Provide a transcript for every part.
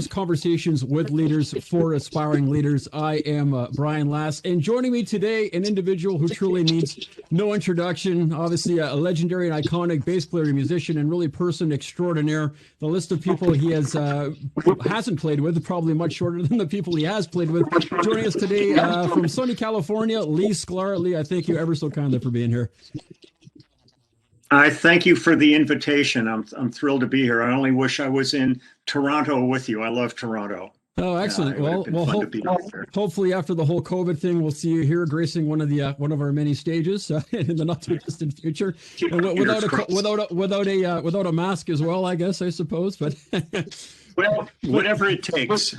course, Conversations with Leaders for Aspiring Leaders. I am Brian Lass, and joining me today, an individual who truly needs no introduction, obviously a legendary and iconic bass player, musician, and really person extraordinaire. The list of people he hasn't played with, probably much shorter than the people he has played with. Joining us today from sunny California, Lee Sklar. Lee, I thank you ever so kindly for being here. I thank you for the invitation. I'm thrilled to be here. I only wish I was in Toronto with you. I love Toronto. Oh, excellent. Hopefully after the whole COVID thing, we'll see you here gracing one of our many stages in the not too distant future, and without a mask as well, I guess, I suppose. But well, whatever it takes.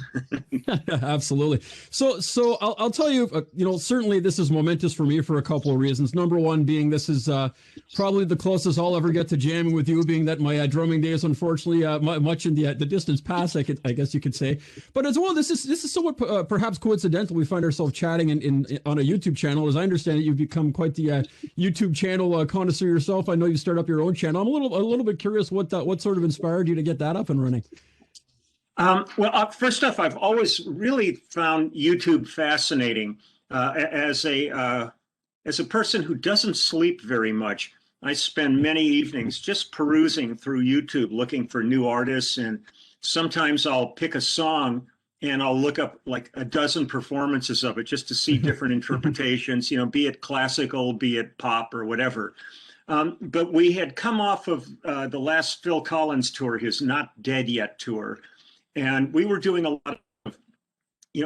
Absolutely. So I'll tell you, certainly this is momentous for me for a couple of reasons. Number one being this is probably the closest I'll ever get to jamming with you, being that my drumming days, unfortunately, much in the distance past, I guess you could say. But as well, this is somewhat perhaps coincidental. We find ourselves chatting on a YouTube channel. As I understand it, you've become quite the YouTube channel connoisseur yourself. I know you started up your own channel. I'm a little bit curious what sort of inspired you to get that up and running. First off, I've always really found YouTube fascinating. As a person who doesn't sleep very much, I spend many evenings just perusing through YouTube, looking for new artists, and sometimes I'll pick a song and I'll look up like a dozen performances of it just to see different interpretations, be it classical, be it pop or whatever. But we had come off of the last Phil Collins tour, his Not Dead Yet tour. And we were doing a lot of,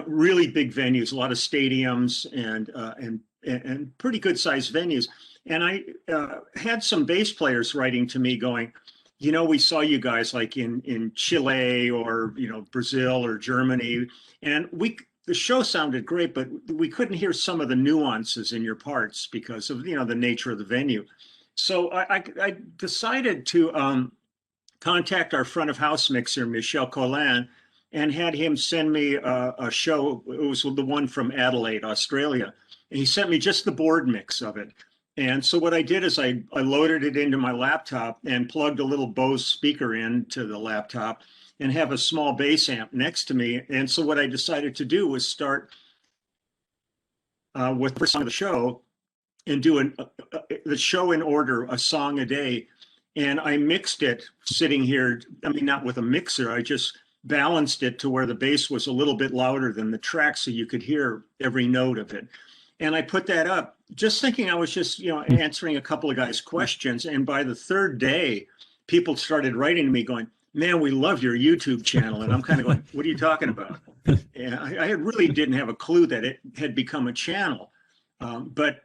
really big venues, a lot of stadiums and pretty good sized venues. And I had some bass players writing to me going, we saw you guys like in Chile or, Brazil or Germany. And the show sounded great, but we couldn't hear some of the nuances in your parts because of, the nature of the venue. So I decided to contact our front of house mixer, Michel Collin, and had him send me a show. It was the one from Adelaide, Australia. And he sent me just the board mix of it. And so what I did is I loaded it into my laptop and plugged a little Bose speaker into the laptop and have a small bass amp next to me. And so what I decided to do was start with the first song of the show and do the show in order, a song a day. And I mixed it sitting here, not with a mixer, I just balanced it to where the bass was a little bit louder than the track so you could hear every note of it. And I put that up just thinking I was just, answering a couple of guys' questions. And by the third day, people started writing to me going, man, we love your YouTube channel. And I'm kind of going, what are you talking about? And I really didn't have a clue that it had become a channel. But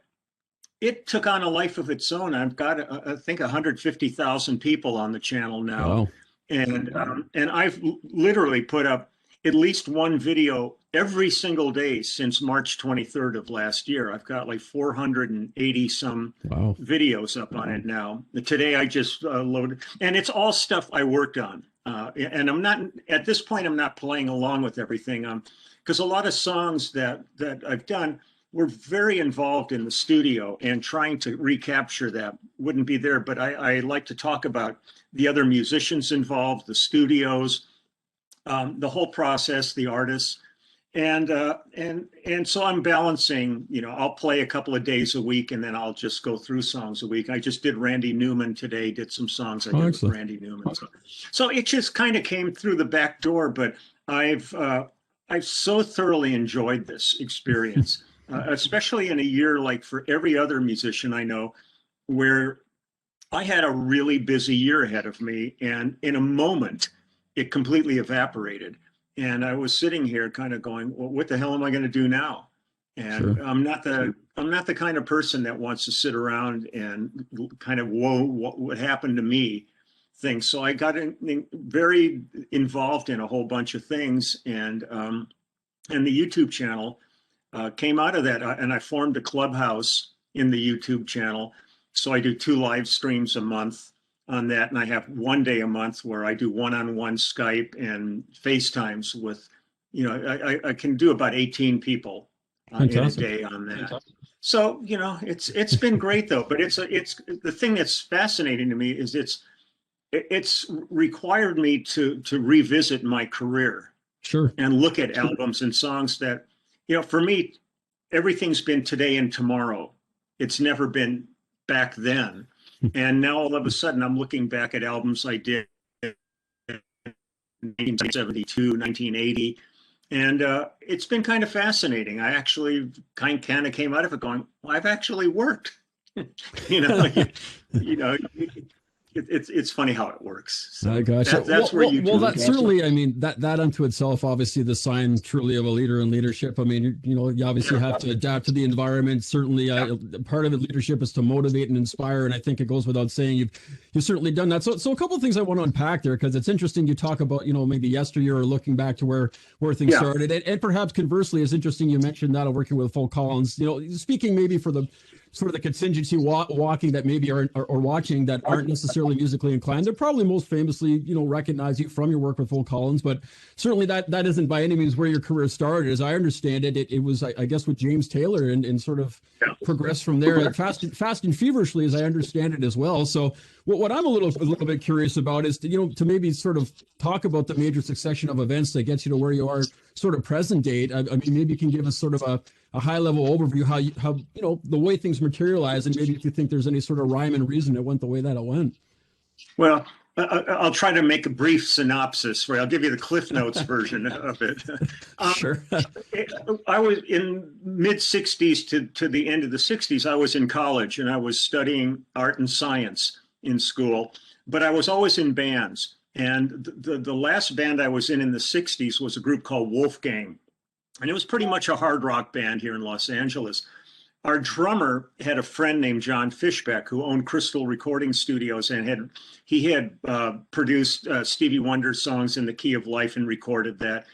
it took on a life of its own. I've got, I think, 150,000 people on the channel now. Wow. And I've literally put up at least one video every single day since March 23rd of last year. I've got like 480 some videos up on it now. Today I just loaded, and it's all stuff I worked on. And I'm not, at this point, I'm not playing along with everything. Because a lot of songs that I've done, we're very involved in the studio, and trying to recapture that wouldn't be there. But I like to talk about the other musicians involved, the studios, the whole process, the artists. And so I'm balancing, I'll play a couple of days a week and then I'll just go through songs a week. I just did Randy Newman today, did some songs I did with Randy Newman. So it just kind of came through the back door, but I've so thoroughly enjoyed this experience. Especially in a year like for every other musician I know, where I had a really busy year ahead of me, and in a moment, it completely evaporated. And I was sitting here kind of going, well, what the hell am I going to do now? And I'm not the kind of person that wants to sit around and kind of, whoa, what happened to me things. So I got very involved in a whole bunch of things, and the YouTube channel came out of that, and I formed a clubhouse in the YouTube channel. So I do 2 live streams a month on that, and I have one day a month where I do one-on-one Skype and FaceTimes with, I can do about 18 people in a day on that. Fantastic. So it's been great though. But it's the thing that's fascinating to me is it's required me to revisit my career. Sure. and look at albums and songs that, for me, everything's been today and tomorrow. It's never been back then. And now all of a sudden I'm looking back at albums I did in 1972, 1980. And it's been kind of fascinating. I actually kind of came out of it going, well, I've actually worked. you know, you know, it's funny how it works. So I gotcha. that's where you that certainly, I mean, that unto itself, obviously the sign truly of a leader in leadership. I mean, you obviously have to adapt to the environment. Certainly, part of it, leadership, is to motivate and inspire. And I think it goes without saying you've certainly done that. So a couple of things I want to unpack there, because it's interesting. You talk about, maybe yesteryear or looking back to where things started. And perhaps conversely, it's interesting you mentioned that working with Phil Collins, speaking maybe for the sort of the contingency walking that maybe are watching that aren't necessarily musically inclined. They're probably most famously, recognize you from your work with Phil Collins, but certainly that isn't by any means where your career started. As I understand it, it was, I guess, with James Taylor and sort of progressed from there fast and feverishly, as I understand it as well. So what I'm a little bit curious about is to maybe sort of talk about the major succession of events that gets you to where you are sort of present date. I mean, maybe you can give us sort of a high level overview how the way things materialize, and maybe if you think there's any sort of rhyme and reason it went the way that it went. Well, I'll try to make a brief synopsis where I'll give you the Cliff Notes version of it. Sure. I was in mid 60s to the end of the 60s. I was in college and I was studying art and science in school, but I was always in bands. And the last band I was in the 60s was a group called Wolfgang. And it was pretty much a hard rock band here in Los Angeles. Our drummer had a friend named John Fishbeck who owned Crystal Recording Studios, and he had produced Stevie Wonder songs in the key of life and recorded that.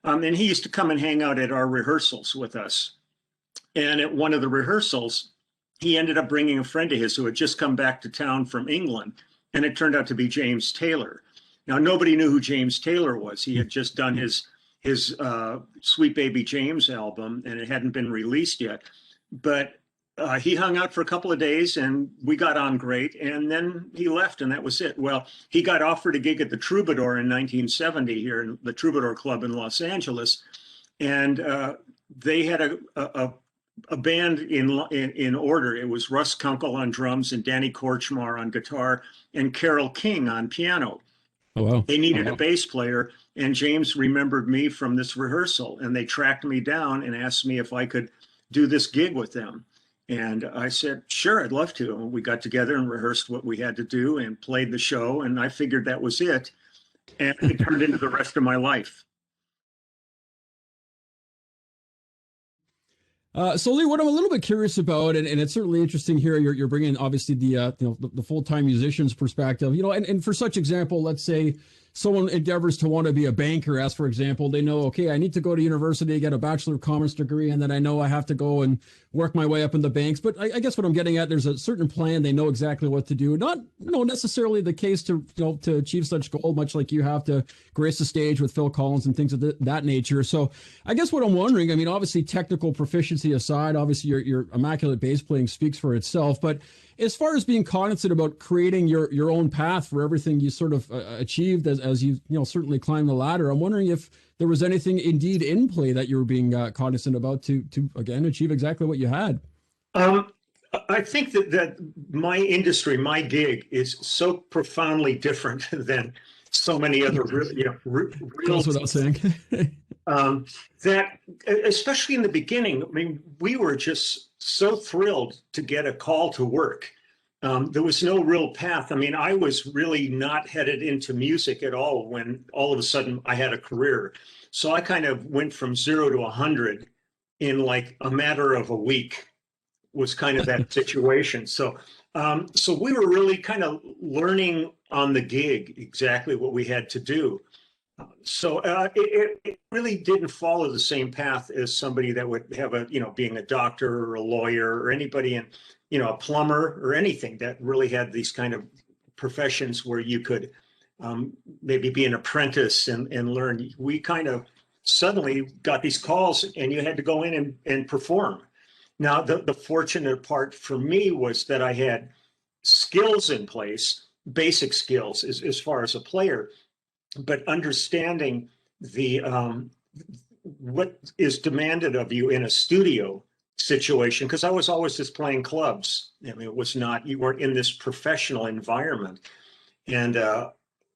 And he used to come and hang out at our rehearsals with us. And at one of the rehearsals, he ended up bringing a friend of his who had just come back to town from England, and it turned out to be James Taylor. Now, nobody knew who James Taylor was. He had just done his Sweet Baby James album, and it hadn't been released yet. But he hung out for a couple of days and we got on great. And then he left and that was it. Well, he got offered a gig at the Troubadour in 1970 here in the Troubadour Club in Los Angeles. And they had a band in order. It was Russ Kunkel on drums and Danny Korchmar on guitar and Carole King on piano. Oh, wow. They needed a bass player, and James remembered me from this rehearsal, and they tracked me down and asked me if I could do this gig with them. And I said, sure, I'd love to. And we got together and rehearsed what we had to do and played the show, and I figured that was it. And it turned into the rest of my life. So Lee, what I'm a little bit curious about, and it's certainly interesting here, you're bringing obviously the full-time musician's perspective, and for such example, let's say someone endeavors to want to be a banker, as for example, they know, okay, I need to go to university, get a Bachelor of Commerce degree, and then I know I have to go and work my way up in the banks. But I guess what I'm getting at, there's a certain plan. They know exactly what to do. Not necessarily the case to achieve such goal, much like you have to grace the stage with Phil Collins and things of that nature. So I guess what I'm wondering, I mean, obviously technical proficiency aside, obviously your immaculate bass playing speaks for itself, but as far as being cognizant about creating your own path for everything you sort of achieved as you certainly climbed the ladder, I'm wondering if there was anything indeed in play that you were being cognizant about to again achieve exactly what you had. I think that my industry, my gig, is so profoundly different than so many other real Goes without saying. That especially in the beginning, I mean, we were just so thrilled to get a call to work. There was no real path. I mean, I was really not headed into music at all when all of a sudden I had a career. So I kind of went from 0 to 100 in like a matter of a week, was kind of that situation. So we were really kind of learning on the gig exactly what we had to do. So it really didn't follow the same path as somebody that would have being a doctor or a lawyer or anybody in, a plumber or anything that really had these kind of professions where you could maybe be an apprentice and learn. We kind of suddenly got these calls and you had to go in and perform. Now, the fortunate part for me was that I had skills in place, basic skills as far as a player, but understanding the what is demanded of you in a studio situation, because I was always just playing clubs. I mean, it was not, you weren't in this professional environment. And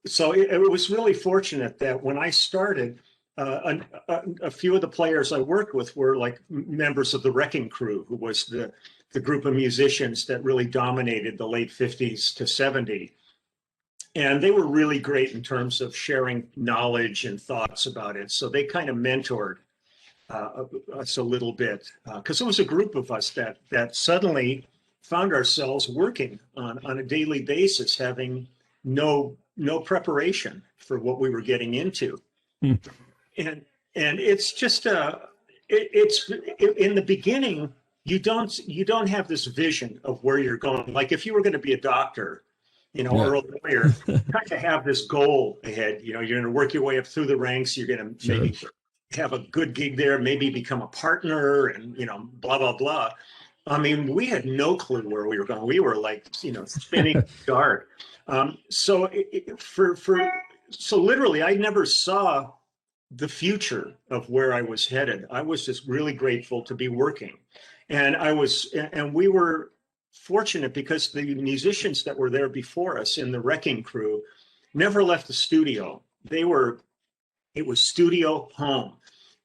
so it was really fortunate that when I started, a few of the players I worked with were like members of the Wrecking Crew, who was the group of musicians that really dominated the late 50s to 70. And they were really great in terms of sharing knowledge and thoughts about it. So they kind of mentored us a little bit, because it was a group of us that suddenly found ourselves working on a daily basis, having no preparation for what we were getting into. Hmm. And it's just it's in the beginning, you don't have this vision of where you're going. Like if you were going to be a doctor, you know, or a lawyer, you kind of have this goal ahead. You know, you're going to work your way up through the ranks. You're going to maybe have a good gig there, maybe become a partner, and you know, blah blah blah. I mean, we had no clue where we were going. We were like, you know, spinning dark. So literally, I never saw the future of where I was headed. I was just really grateful to be working, and we were fortunate because the musicians that were there before us in the Wrecking Crew never left the studio. It was studio home,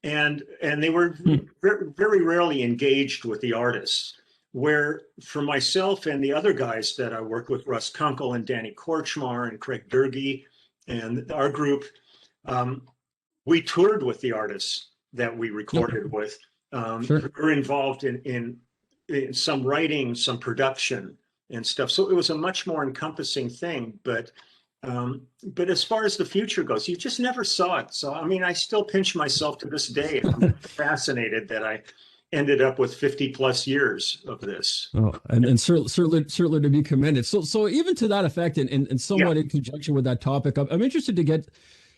and they were very rarely engaged with the artists. Where for myself and the other guys that I worked with, Russ Kunkel and Danny Korchmar and Craig Durgee and our group, we toured with the artists that we recorded with. We're involved in some writing, some production and stuff. So it was a much more encompassing thing. But as far as the future goes, you just never saw it. So, I mean, I still pinch myself to this day. I'm fascinated that I ended up with 50 plus years of this. Oh, and certainly to be commended. So even to that effect, and somewhat in conjunction with that topic, I'm interested to get,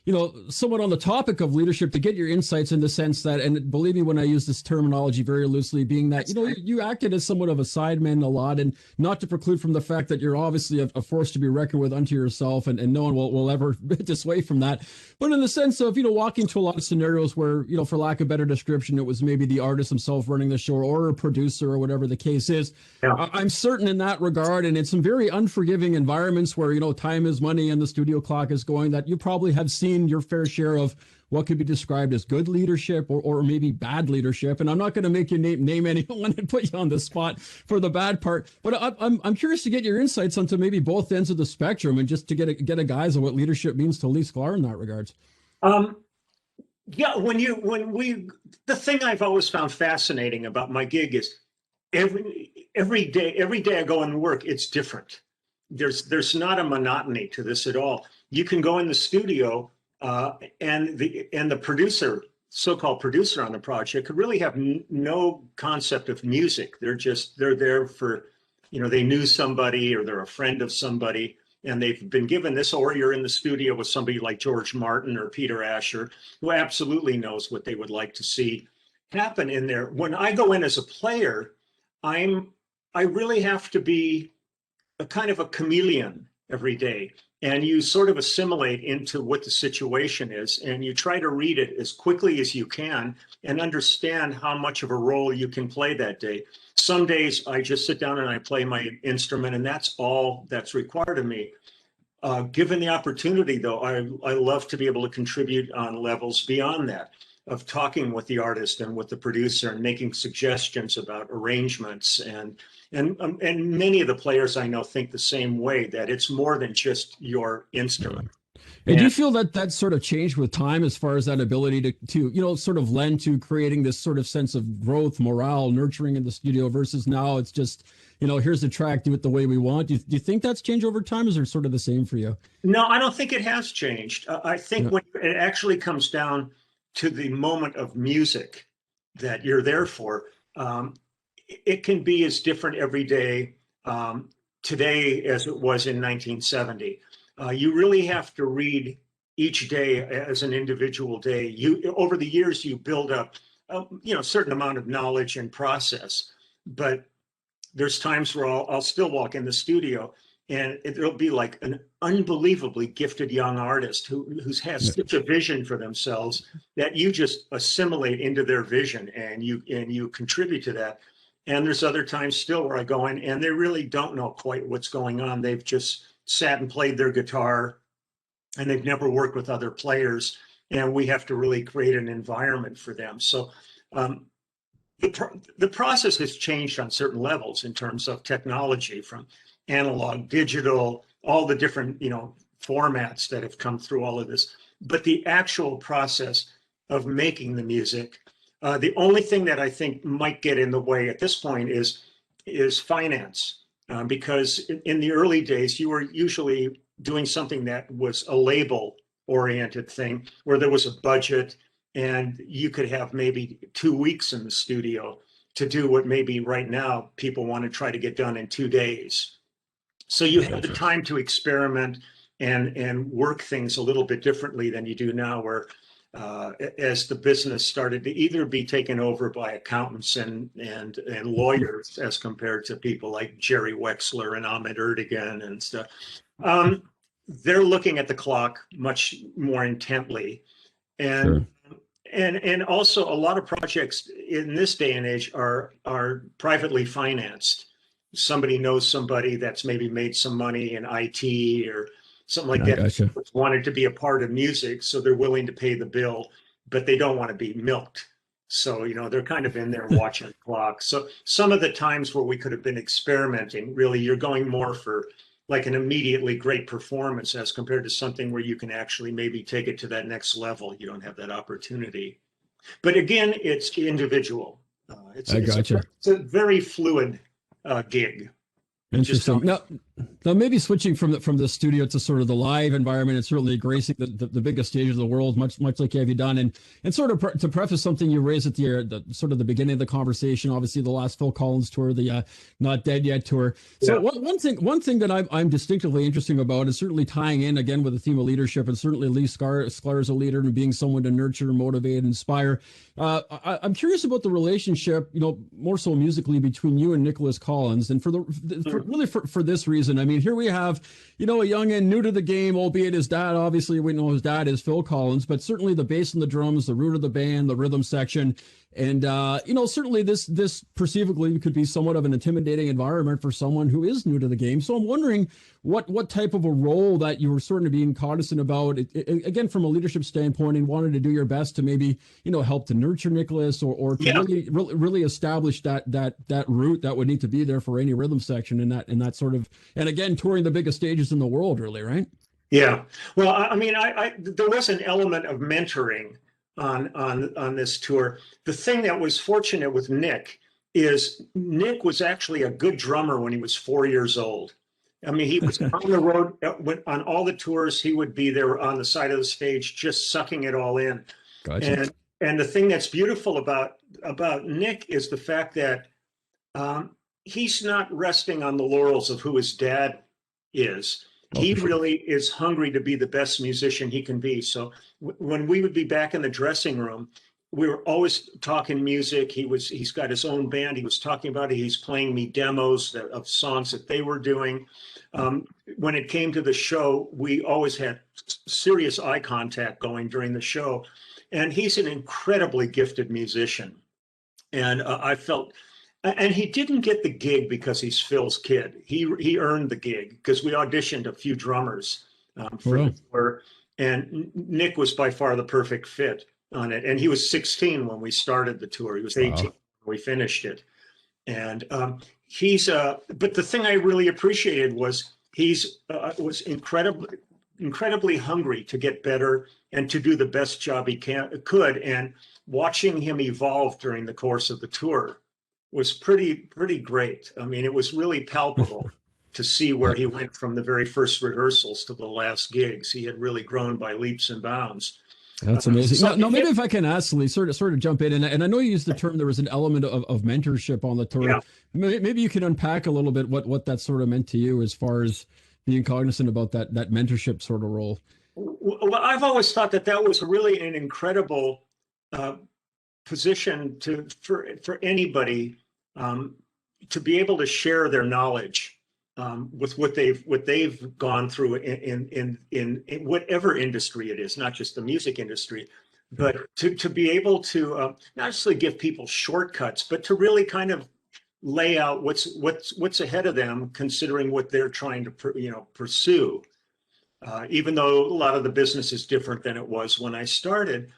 you know, somewhat on the topic of leadership, to get your insights in the sense that, and believe me when I use this terminology very loosely, being that, you know, you acted as somewhat of a sideman a lot, and not to preclude from the fact that you're obviously a force to be reckoned with unto yourself, and no one will ever dissuade from that. But in the sense of, you know, walking to a lot of scenarios where, you know, for lack of better description, it was maybe the artist himself running the show or a producer or whatever the case is. Yeah. I'm certain in that regard, and in some very unforgiving environments where, you know, time is money and the studio clock is going, that you probably have seen your fair share of what could be described as good leadership or maybe bad leadership. And I'm not going to make you name anyone and put you on the spot for the bad part, but I'm curious to get your insights onto maybe both ends of the spectrum, and just to get a guise of what leadership means to Lee Sklar in that regards. Yeah, the thing I've always found fascinating about my gig is every day I go and work, it's different. There's not a monotony to this at all. You can go in the studio, and the producer, so-called producer on the project, could really have no concept of music. They're there for, you know, they knew somebody or they're a friend of somebody, and they've been given this. Or you're in the studio with somebody like George Martin or Peter Asher, who absolutely knows what they would like to see happen in there. When I go in as a player, I really have to be a kind of a chameleon every day. And you sort of assimilate into what the situation is, and you try to read it as quickly as you can and understand how much of a role you can play that day. Some days I just sit down and I play my instrument, and that's all that's required of me. Given the opportunity, though, I love to be able to contribute on levels beyond that, of talking with the artist and with the producer and making suggestions about arrangements. And many of the players I know think the same way, that it's more than just your instrument. And do you feel that sort of changed with time, as far as that ability to you know, sort of lend to creating this sort of sense of growth, morale, nurturing in the studio, versus now it's just, you know, here's the track, do it the way we want? Do you think that's changed over time? Is it sort of the same for you? No, I don't think it has changed. I think when it actually comes down to the moment of music that you're there for, it can be as different every day today as it was in 1970. You really have to read each day as an individual day. Over the years, you build up, you know, a certain amount of knowledge and process. But there's times where I'll still walk in the studio and it'll be like an unbelievably gifted young artist who's has such a vision for themselves that you just assimilate into their vision and you contribute to that. And there's other times still where I go in and they really don't know quite what's going on. They've just sat and played their guitar and they've never worked with other players, and we have to really create an environment for them. So the process has changed on certain levels in terms of technology, from analog, digital, all the different, formats that have come through all of this. But the actual process of making the music, the only thing that I think might get in the way at this point is finance, because in the early days, you were usually doing something that was a label oriented thing where there was a budget and you could have maybe 2 weeks in the studio to do what maybe right now people want to try to get done in 2 days. So you have the time to experiment and work things a little bit differently than you do now, where as the business started to either be taken over by accountants and lawyers as compared to people like Jerry Wexler and Ahmet Erdogan and stuff. They're looking at the clock much more intently. And and also a lot of projects in this day and age are privately financed. Somebody knows somebody that's maybe made some money in IT or something like that. Gotcha. Wanted to be a part of music, so they're willing to pay the bill, but they don't want to be milked. So, they're kind of in there watching the clock. So some of the times where we could have been experimenting, really, you're going more for like an immediately great performance as compared to something where you can actually maybe take it to that next level. You don't have that opportunity. But again, it's individual. It's a very fluid gig. Interesting. Now, maybe switching from the studio to sort of the live environment, and certainly gracing the biggest stage of the world, much like you have done, and sort of to preface something you raised at the sort of the beginning of the conversation. Obviously, the last Phil Collins tour, the Not Dead Yet tour. So one thing that I'm distinctively interested about is certainly tying in again with the theme of leadership, and certainly Lee Sklar is a leader and being someone to nurture, motivate, and inspire. I'm curious about the relationship, more so musically, between you and Nicholas Collins, and for this reason. I mean, here we have, a youngin' new to the game, albeit his dad, obviously we know his dad is Phil Collins, but certainly the bass and the drums, the root of the band, the rhythm section. And, certainly this perceivably could be somewhat of an intimidating environment for someone who is new to the game. So I'm wondering what type of a role that you were sort of being cognizant about, again, from a leadership standpoint, and wanted to do your best to maybe, help to nurture Nicholas or to really establish that root that would need to be there for any rhythm section in that sort of, and again, touring the biggest stages in the world, really, right? Yeah. Well, I mean, there was an element of mentoring on this tour. The thing that was fortunate with Nick is Nick was actually a good drummer when he was 4 years old. I mean, he was on the road on all the tours. He would be there on the side of the stage, just sucking it all in. Gotcha. And the thing that's beautiful about Nick is the fact that he's not resting on the laurels of who his dad is. He really is hungry to be the best musician he can be. So when we would be back in the dressing room, we were always talking music. He's got his own band. He was talking about it. He's playing me demos of songs that they were doing. When it came to the show, we always had serious eye contact going during the show. And he's an incredibly gifted musician. And I felt, and he didn't get the gig because he's Phil's kid. He earned the gig because we auditioned a few drummers for the tour, and Nick was by far the perfect fit on it. And he was 16 when we started the tour. He was 18 when we finished it. And but the thing I really appreciated was was incredibly hungry to get better and to do the best job he could. And watching him evolve during the course of the tour was pretty great. I mean, it was really palpable to see where he went from the very first rehearsals to the last gigs. He had really grown by leaps and bounds. That's amazing. Now, maybe if I can ask Lee, sort of jump in, and I know you used the term, there was an element of mentorship on the tour. Yeah. Maybe you can unpack a little bit what that sort of meant to you as far as being cognizant about that mentorship sort of role. Well, I've always thought that was really an incredible position for anybody to be able to share their knowledge with what they've gone through in whatever industry it is, not just the music industry, but to be able to not necessarily give people shortcuts, but to really kind of lay out what's ahead of them, considering what they're trying to pursue. Even though a lot of the business is different than it was when I started,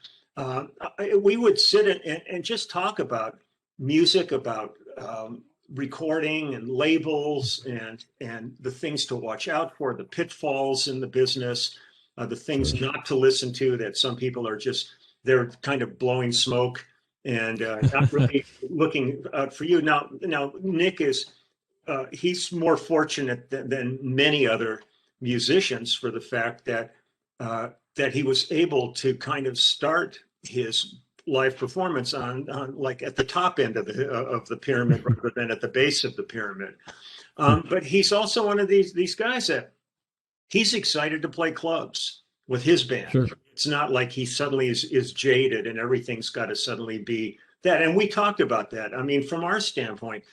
we would sit and just talk about music, about recording and labels and the things to watch out for, the pitfalls in the business, the things not to listen to that some people are just, they're kind of blowing smoke and not really looking out for you. Now Nick is, he's more fortunate than many other musicians for the fact that that he was able to kind of start his live performance on like at the top end of the pyramid rather than at the base of the pyramid. But he's also one of these guys that he's excited to play clubs with his band. Sure. It's not like he suddenly is jaded and everything's got to suddenly be that. And we talked about that. I mean, from our standpoint,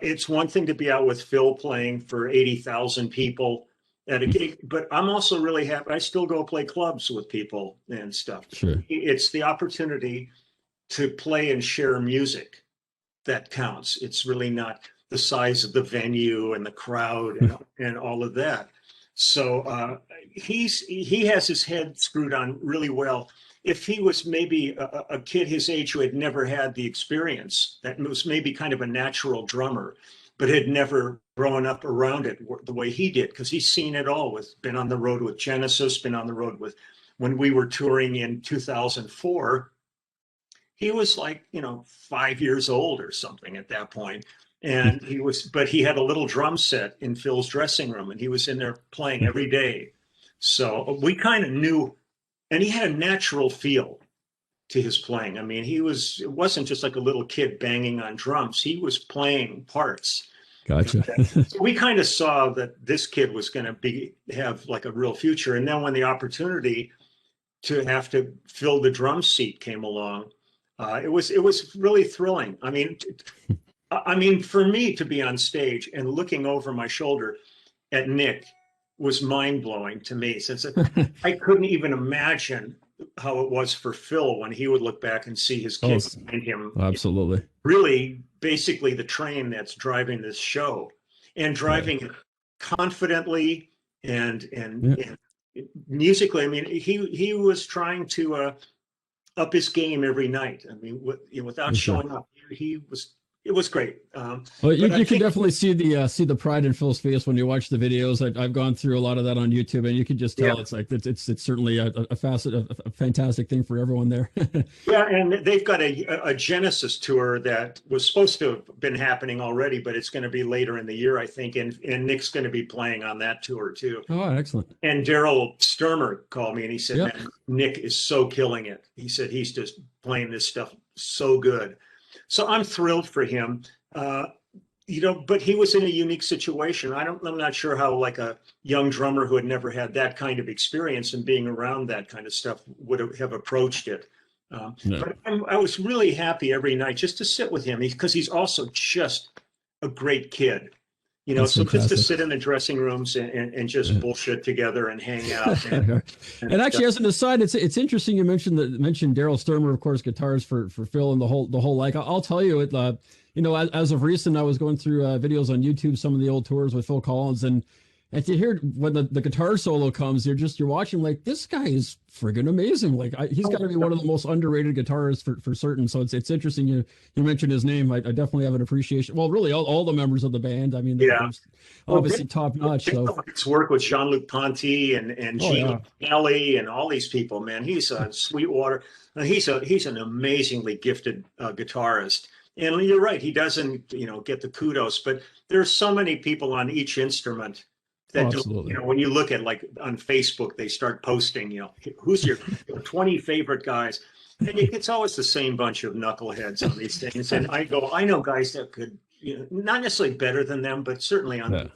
it's one thing to be out with Phil playing for 80,000 people at a gig, but I'm also really happy. I still go play clubs with people and stuff. Sure. It's the opportunity to play and share music that counts. It's really not the size of the venue and the crowd and all of that. So he has his head screwed on really well. If he was maybe a kid his age who had never had the experience, that was maybe kind of a natural drummer, but had never grown up around it the way he did, because he's seen it all. Been on the road with Genesis, been on the road with, when we were touring in 2004, he was like, 5 years old or something at that point. And but he had a little drum set in Phil's dressing room and he was in there playing every day. So we kind of knew, and he had a natural feel to his playing. I mean, it wasn't just like a little kid banging on drums. He was playing parts. Gotcha. So we kind of saw that this kid was going to have like a real future. And then when the opportunity to have to fill the drum seat came along, it was really thrilling. I mean, for me to be on stage and looking over my shoulder at Nick was mind-blowing to me, since I couldn't even imagine how it was for Phil when he would look back and see his kids behind him. Absolutely. Really, basically the train that's driving this show, and driving it confidently and musically. I mean, he was trying to up his game every night. I mean, without showing up, it was great. Well, you can definitely see the pride in Phil's face when you watch the videos. I've gone through a lot of that on YouTube, and you can just tell it's like it's certainly a fantastic thing for everyone there. Yeah, and they've got a Genesis tour that was supposed to have been happening already, but it's going to be later in the year, I think. And Nick's going to be playing on that tour too. Oh, excellent. And Daryl Sturmer called me and he said, "Man, Nick is so killing it." He said he's just playing this stuff so good. So I'm thrilled for him, but he was in a unique situation. I'm not sure how like a young drummer who had never had that kind of experience and being around that kind of stuff would have approached it. But I was really happy every night just to sit with him, because he's also just a great kid. That's so fantastic. Just to sit in the dressing rooms and just bullshit together and hang out. And actually, as an aside, it's interesting you mentioned Daryl Sturmer, of course, guitars for Phil and the whole like. I'll tell you, as of recent, I was going through videos on YouTube, some of the old tours with Phil Collins, and to hear when the guitar solo comes, you're watching like, this guy is friggin' amazing. Like he's got to be one of the most underrated guitarists for certain. So it's interesting you mentioned his name. I definitely have an appreciation. Well, really all the members of the band. I mean, they're obviously top notch. So it's work with Jean-Luc Ponty and Gene Kelly and all these people. Man, he's a Sweetwater. He's an amazingly gifted guitarist. And you're right, he doesn't get the kudos, but there's so many people on each instrument that when you look at like on Facebook, they start posting, who's your 20 favorite guys, and it's always the same bunch of knuckleheads on these things. And I know guys that could, not necessarily better than them, but certainly on a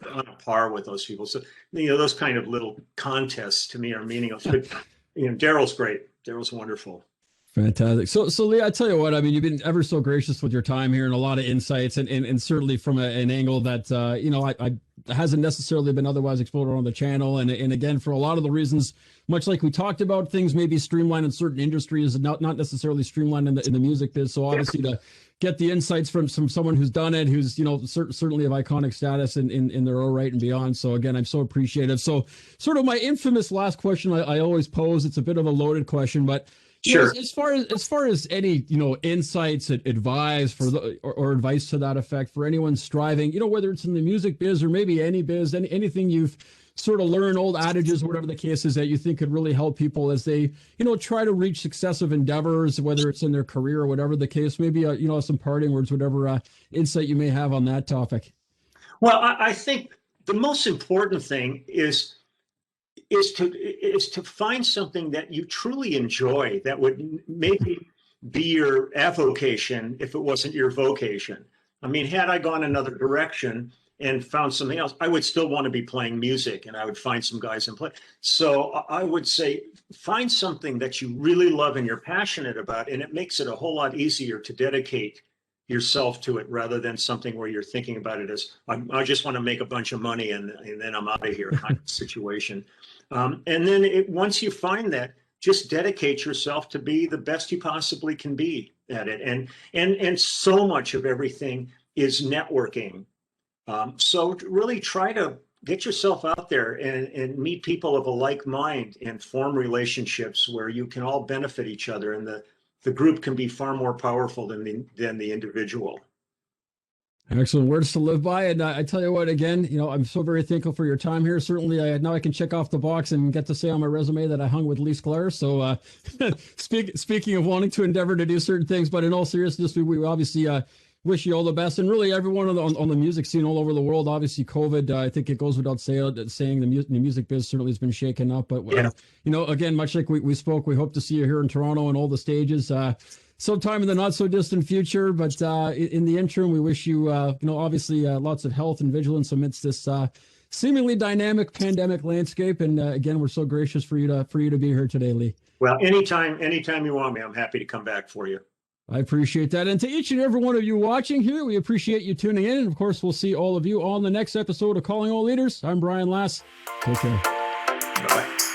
par with those people. So those kind of little contests to me are meaningless. But Daryl's great. Daryl's wonderful. Fantastic. So Lee, I tell you what, I mean, you've been ever so gracious with your time here and a lot of insights, and certainly from an angle that I hasn't necessarily been otherwise explored on the channel, and again, for a lot of the reasons, much like we talked about, things may be streamlined in certain industries, not necessarily streamlined in the music biz. So obviously to get the insights from someone who's done it, who's certainly of iconic status in their own right and beyond. So again, I'm so appreciative. So sort of my infamous last question I always pose. It's a bit of a loaded question, but Sure. as far as any insights, advice or advice to that effect for anyone striving, whether it's in the music biz or maybe any biz, anything you've sort of learned, old adages or whatever the case is that you think could really help people as they try to reach successive endeavors, whether it's in their career or whatever the case, maybe some parting words, whatever insight you may have on that topic. Well, I think the most important thing is to find something that you truly enjoy, that would maybe be your avocation if it wasn't your vocation. I mean, had I gone another direction and found something else, I would still want to be playing music, and I would find some guys and play. So I would say find something that you really love and you're passionate about, and it makes it a whole lot easier to dedicate yourself to it, rather than something where you're thinking about it as I just want to make a bunch of money and then I'm out of here kind of situation. And then once you find that, just dedicate yourself to be the best you possibly can be at it. And so much of everything is networking. So really try to get yourself out there and meet people of a like mind and form relationships where you can all benefit each other, and the group can be far more powerful than the individual. Excellent words to live by. And I tell you what, again, I'm so very thankful for your time here. Certainly, now I can check off the box and get to say on my resume that I hung with Lee Sklar. So speaking of wanting to endeavor to do certain things, but in all seriousness, we obviously wish you all the best. And really everyone on the music scene all over the world. Obviously, COVID, I think it goes without saying the music biz certainly has been shaken up. But, again, much like we spoke, we hope to see you here in Toronto and all the stages. Sometime in the not so distant future, but in the interim, we wish you, obviously lots of health and vigilance amidst this seemingly dynamic pandemic landscape. And again, we're so gracious for you to be here today, Lee. Well, anytime you want me, I'm happy to come back for you. I appreciate that. And to each and every one of you watching here, we appreciate you tuning in. And of course, we'll see all of you on the next episode of Calling All Leaders. I'm Brian Lass. Take care. Bye-bye.